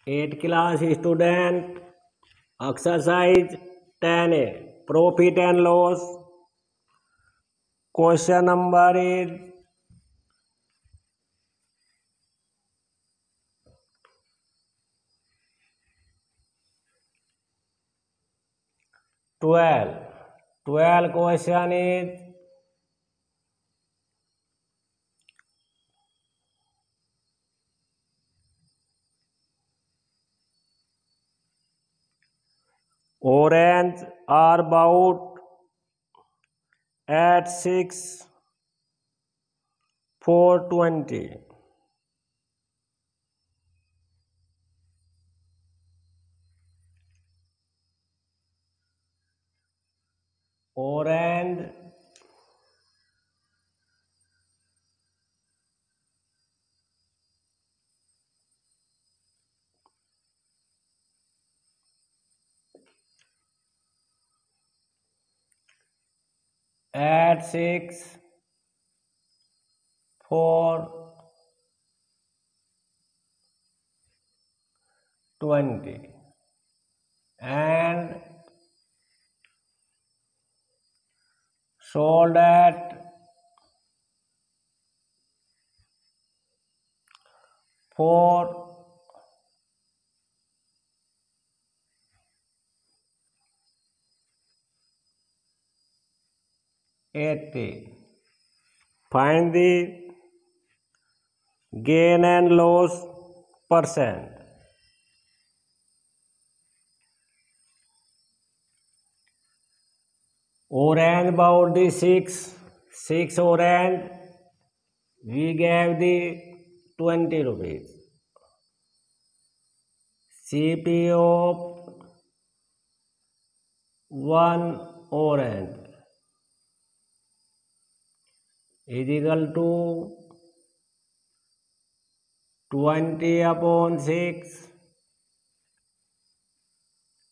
8th class student, exercise 10A, profit and loss. Question number is 12. 12 question is orange are bought at 6 420. Orange at 6 420 and sold at 480. Find the gain and loss percent. Orange bought the 6 orange. We gave the 20 rupees. CP of 1 orange is equal to 20 upon 6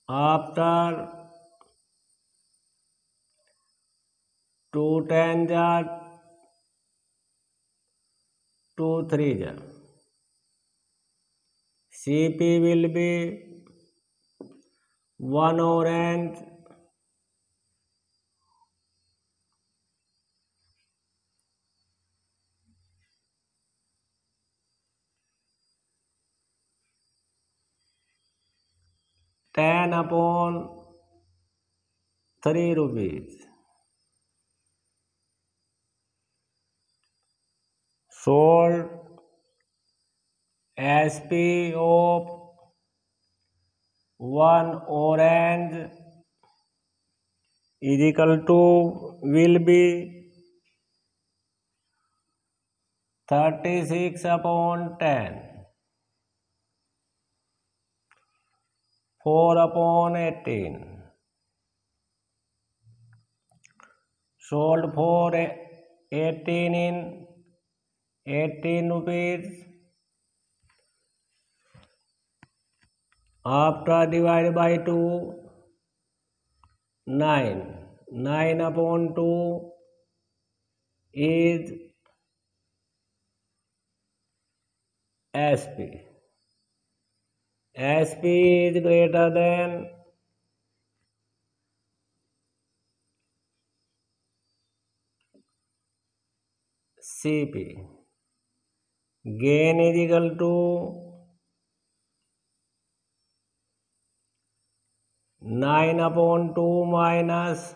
after 2 10 jar 2 3 jar. CP will be 1 orange ten upon 3 rupees. Sold SP of 1 orange is equal to will be 36 upon 10, 4 upon 18. Sold for 18 in 18 rupees. After divided by 2, 9. 9 upon 2 is SP. SP is greater than CP. Gain is equal to 9 upon 2 minus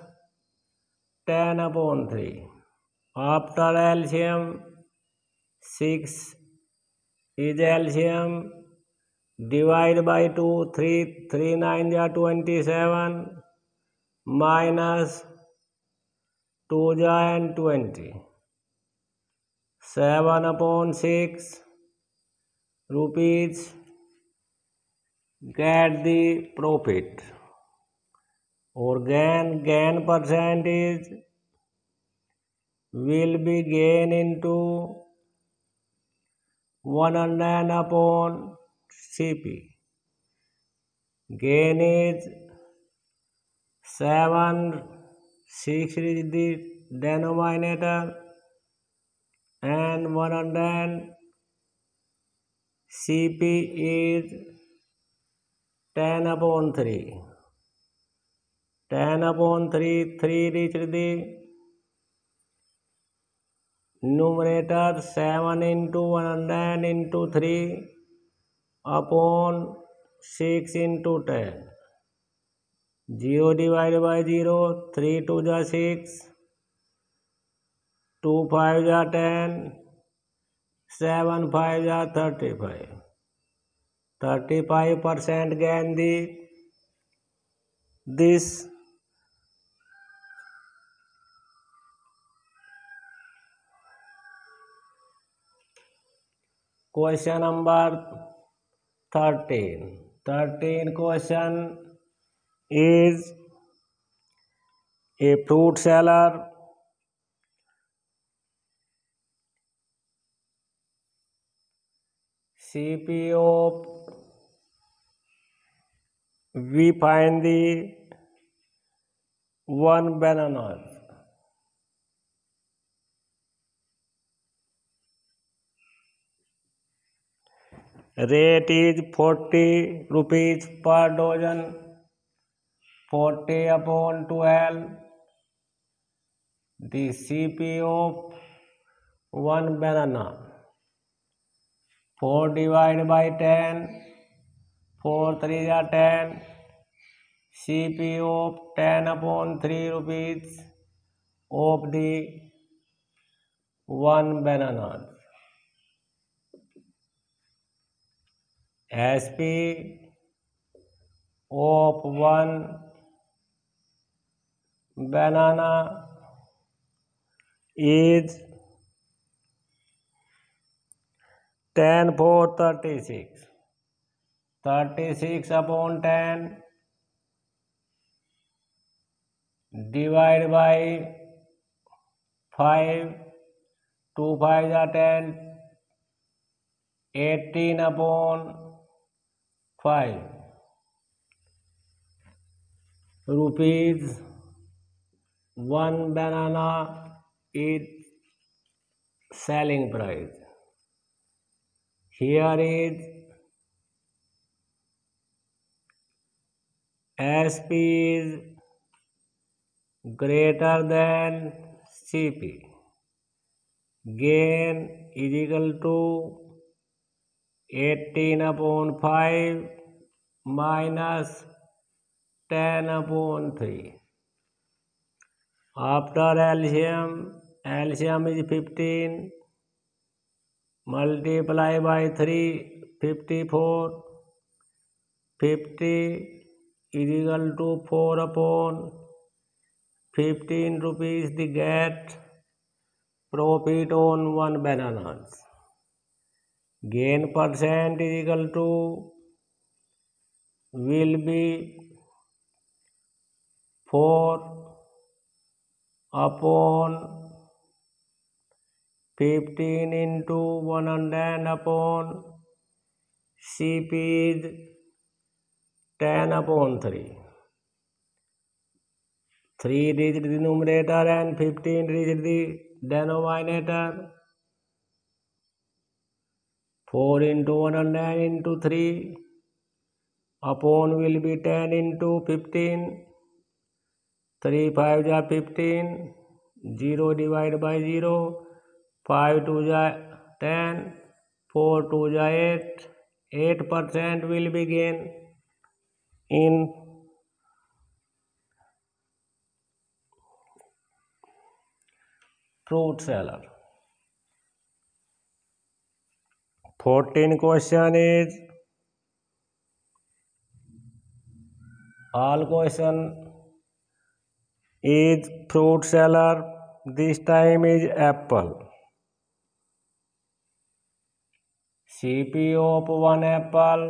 10 upon 3. After LCM, 6 is LCM. Divide by 2, 3 9 ja 27 minus 2 ja and 20. 7 upon 6 rupees. Get the profit or gain percentage will be gain into 100 upon CP. Gain is 7, 6 is the denominator and 100 CP is 10/3. 10/3, 3 reached the numerator. 7 into 100 into 3 upon 6 into 10. 0 divided by 0. 3 2 जा 6. 2 5 जा 10. 7 5 जा 35. 35% gain this question number 13. 13 question is a fruit seller CPO. We find the one banana. Rate is 40 rupees per dozen. 40/12. The CPO of one banana. 4 divided by 10. 4 3 are 10. CPO of 10/3 rupees of the one banana. SP of one banana is 10 for 36. 36/10 divided by 5. 2 5 are 10. 18/5 rupees. One banana is selling price. Here is SP is greater than CP. Gain is equal to 18/5 minus 10/3. After LCM is 15. Multiply by 3, 54. 50 is equal to 4/15 rupees. The get profit on one banana. Gain percent is equal to will be 4/15 into 100 upon CP is 10/3. 3 reached the numerator and 15 reached the denominator. 4 into 100 into 3 upon will be 10 into 15. 3 5 ja 15. 0 divided by 0. 5 2 ja 10. 4 2 ja 8. 8% will be gain in fruit seller. 14 question is all question is fruit seller. This time is apple. CPO of one apple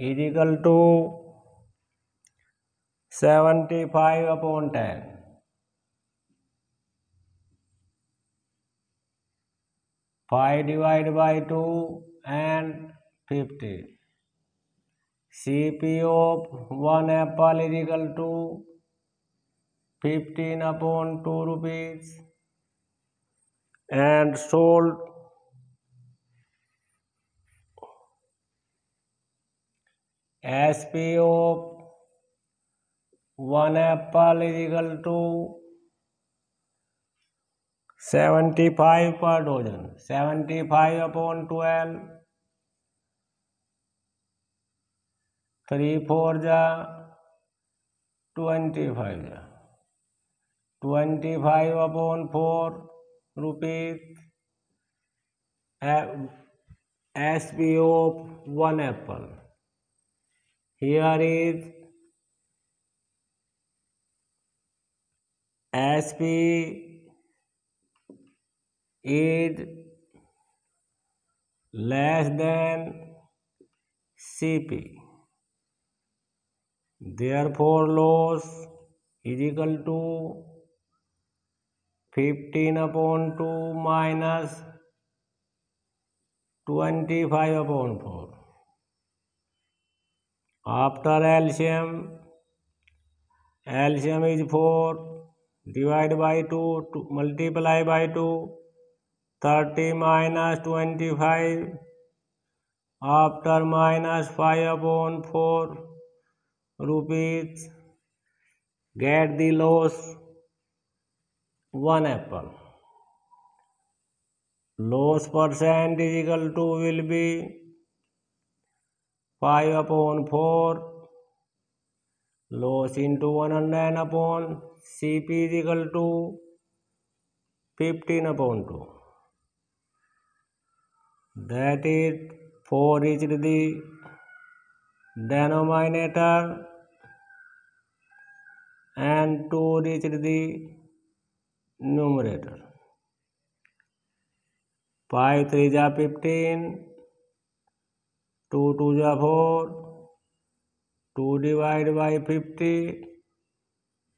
is equal to 75/10. 5 divided by 2 and 50. CPO of one apple is equal to 15/2 rupees. and sold SP of 1 apple is equal to 75 per dozen. 75 upon 12, 3 4 जा 25 जा 25 upon 4 rupees. SP of 1 apple. Here is SP is less than CP. Therefore, loss is equal to 15 upon 2 minus 25 upon 4. After LCM is 4, divide by 2, multiply by 2, 30 minus 25, after minus 5 upon 4 rupees, get the loss 1 apple. Loss percent is equal to will be 5 upon 4, loss into 100 upon CP is equal to 15 upon 2. That is 4 reached the denominator and 2 reached the numerator. 5 3 जा 15, 2 2 जा 4, 2 divide by 50,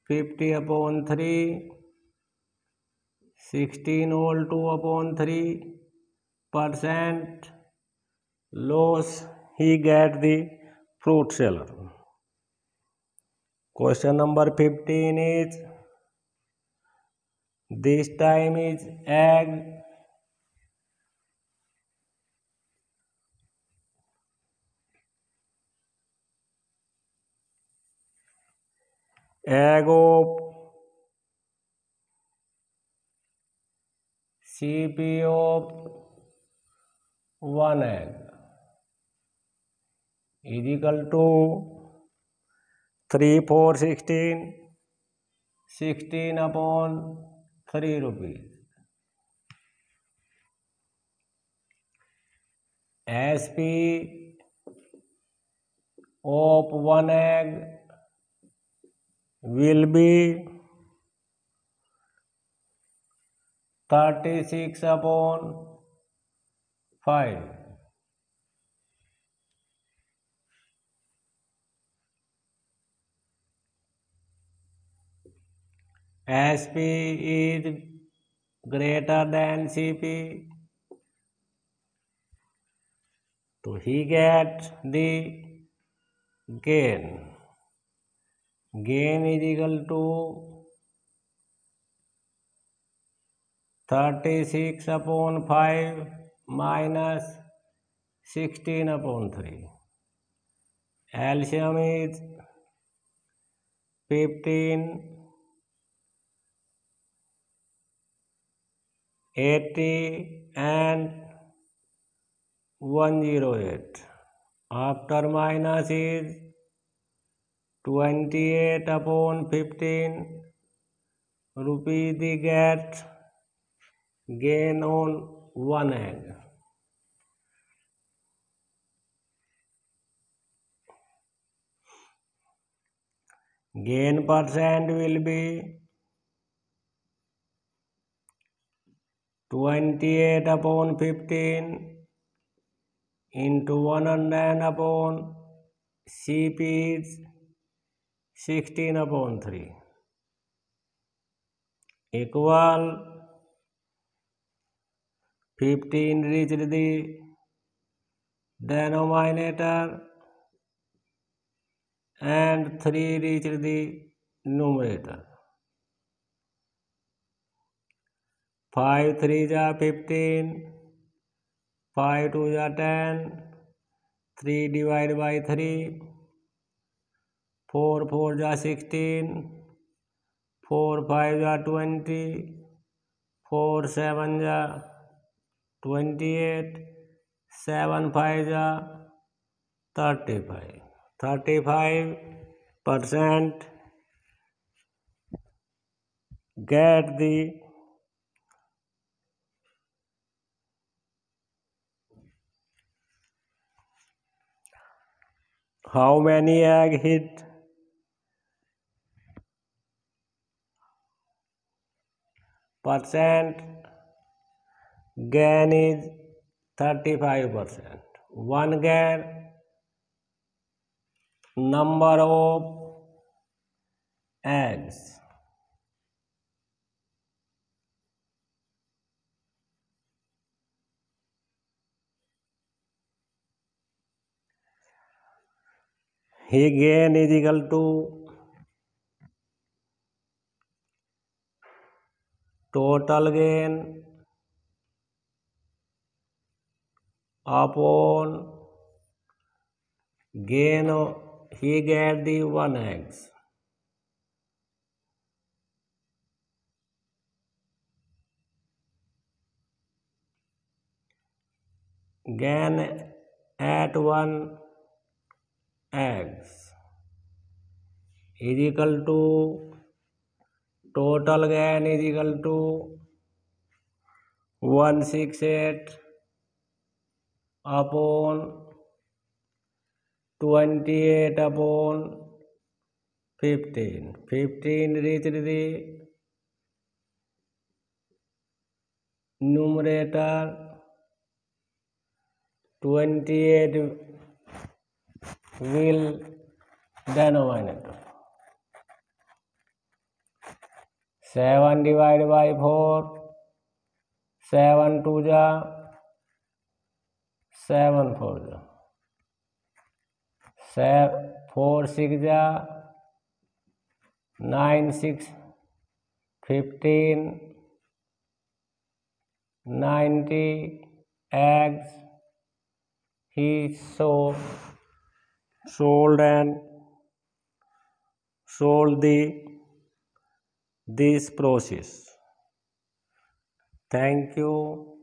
50 upon 3, 16 whole 2 upon 3% loss he get the fruit seller. Question number 15 is, this time is egg of CP of 1 egg is equal to 3 4 16, 16 upon 3 rupees. SP of 1 egg will be 36 upon 5. SP is greater than CP, so he gets the gain. Gain is equal to 36 upon 5 minus 16 upon 3. LCM is 15, 80 and 108. After minus is 28 upon 15 rupees they get gain on 1 egg. Gain percent will be 28 upon 15 into 100 upon CP is 16 upon 3 equal 15 reached the denominator and 3 reached the numerator. 5 3 जा 15, 5 2 जा 10, 3 divide by 3, 4 4 जा 16, 4 5 जा 20, 4 7 जा 28, 7 5 जा 35. 35% get the how many egg hit percent gain is 35%. One gain number of eggs. He gain is equal to total gain upon gain he get the 1 eggs. Gain at 1 eggs is equal to total gain is equal to 168 upon 28 upon 15. 15 reached the numerator, 28 will denominator. 7 divided by 4, 7 2 जा 7 4 जा 4 6 जा 9 6 15, 90 eggs he sold this process. Thank you.